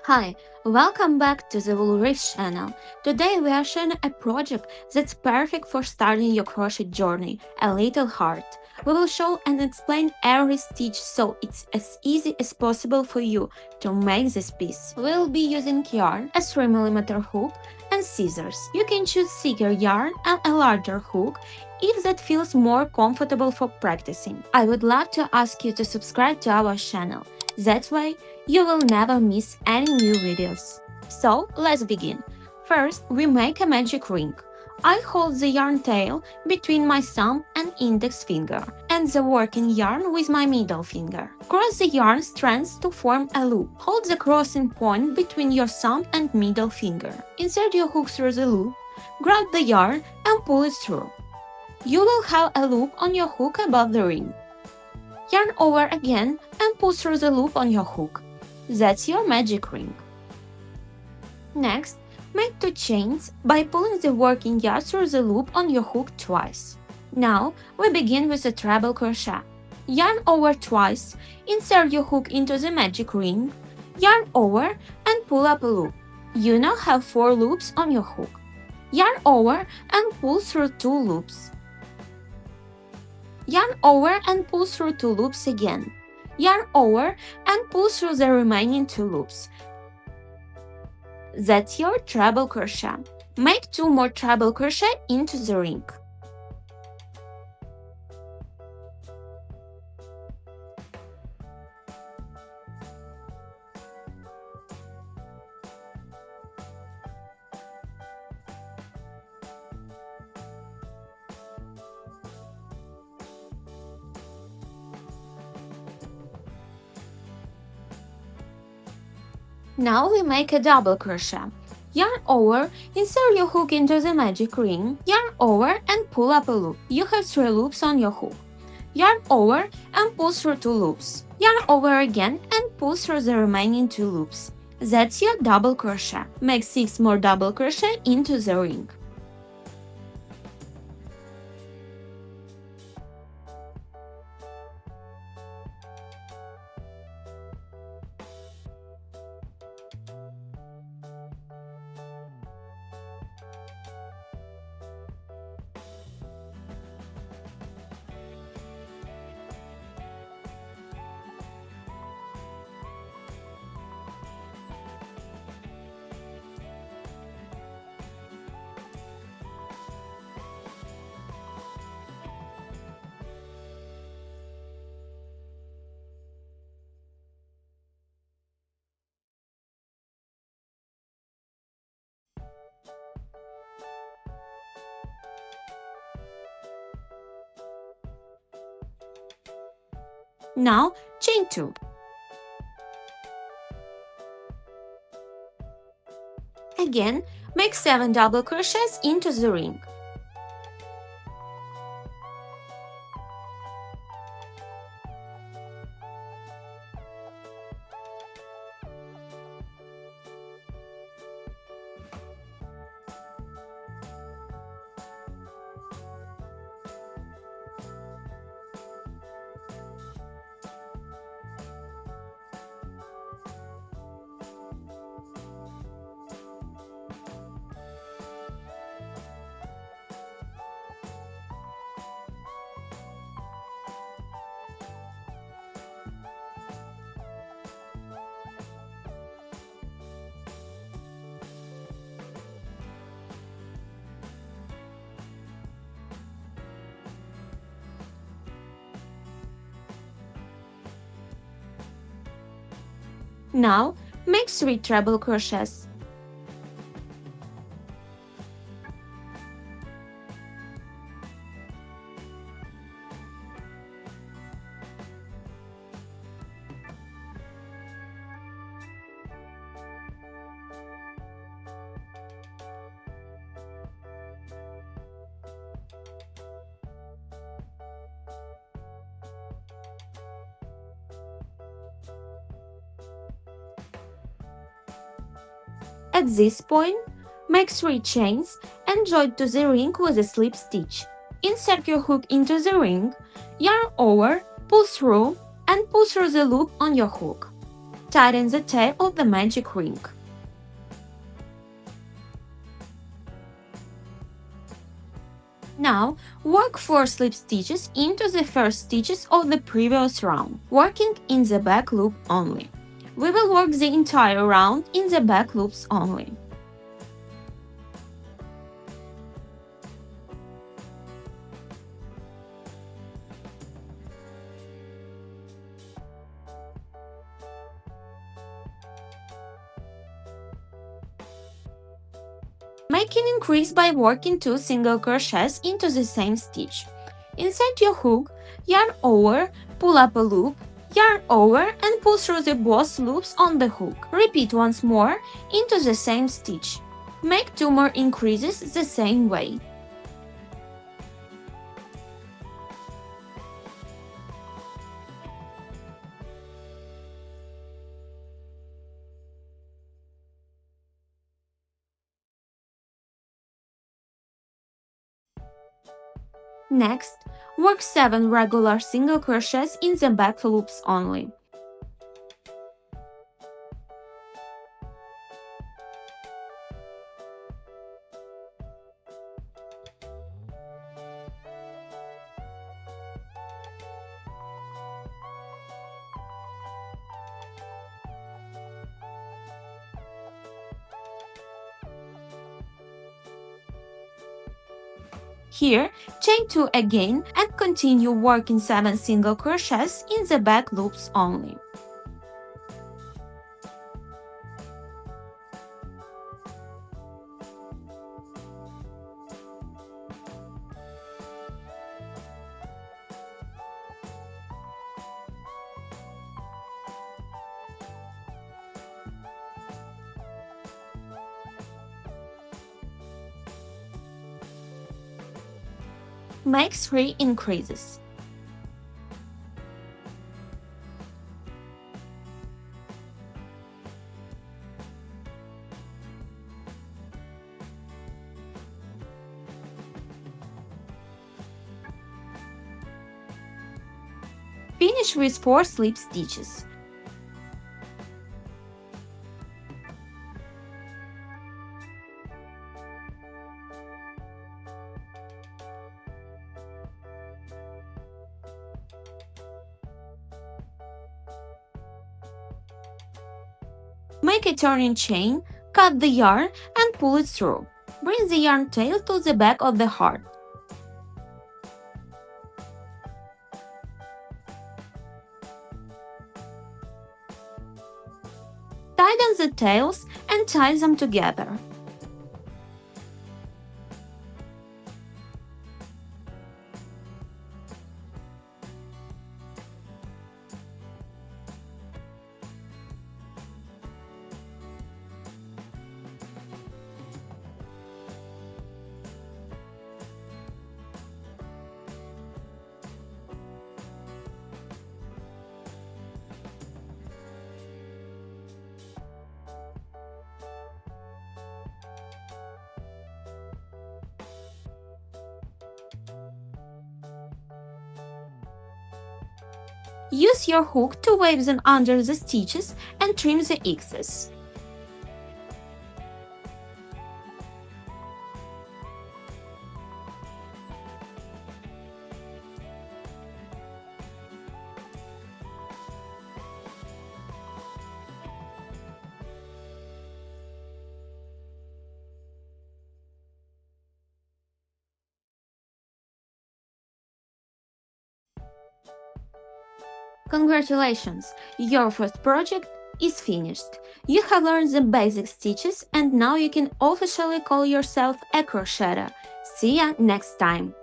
Hi, welcome back to the Reef channel. Today we are sharing a project that's perfect for starting your crochet journey, a little heart. We will show and explain every stitch so it's as easy as possible for you to make this piece. We'll be using yarn, a 3mm hook and scissors. You can choose thicker yarn and a larger hook if that feels more comfortable for practicing. I would love to ask you to subscribe to our channel. That way, you will never miss any new videos. So, let's begin. First, we make a magic ring. I hold the yarn tail between my thumb and index finger, and the working yarn with my middle finger. Cross the yarn strands to form a loop. Hold the crossing point between your thumb and middle finger. Insert your hook through the loop, grab the yarn and pull it through. You will have a loop on your hook above the ring. Yarn over again and pull through the loop on your hook. That's your magic ring. Next, make 2 chains by pulling the working yarn through the loop on your hook twice. Now, we begin with a treble crochet. Yarn over twice, insert your hook into the magic ring, yarn over and pull up a loop. You now have 4 loops on your hook. Yarn over and pull through 2 loops. Yarn over and pull through 2 loops again. Yarn over and pull through the remaining 2 loops. That's your treble crochet. Make 2 more treble crochet into the ring. Now we make a double crochet. Yarn over, insert your hook into the magic ring, yarn over and pull up a loop. You have 3 loops on your hook. Yarn over and pull through 2 loops. Yarn over again and pull through the remaining 2 loops. That's your double crochet. Make 6 more double crochet into the ring. Now, chain 2. Again, make 7 double crochets into the ring. Now, make 3 treble crochets. At this point, make 3 chains and join to the ring with a slip stitch. Insert your hook into the ring, yarn over, pull through, and pull through the loop on your hook. tighten the tail of the magic ring. Now, work 4 slip stitches into the first stitches of the previous round, working in the back loop only. We will work the entire round in the back loops only. Make an increase by working 2 single crochets into the same stitch. Insert your hook, yarn over, pull up a loop, yarn over and pull through the both loops on the hook. Repeat once more into the same stitch. Make 2 more increases the same way. Next, work 7 regular single crochets in the back loops only. Here, chain 2 again and continue working 7 single crochets in the back loops only. Make 3 increases. Finish with 4 slip stitches. Make a turning chain, cut the yarn and pull it through. Bring the yarn tail to the back of the heart. Tighten the tails and tie them together. Use your hook to wave them under the stitches and trim the excess. Congratulations! Your first project is finished. You have learned the basic stitches and now you can officially call yourself a crocheter. See ya next time!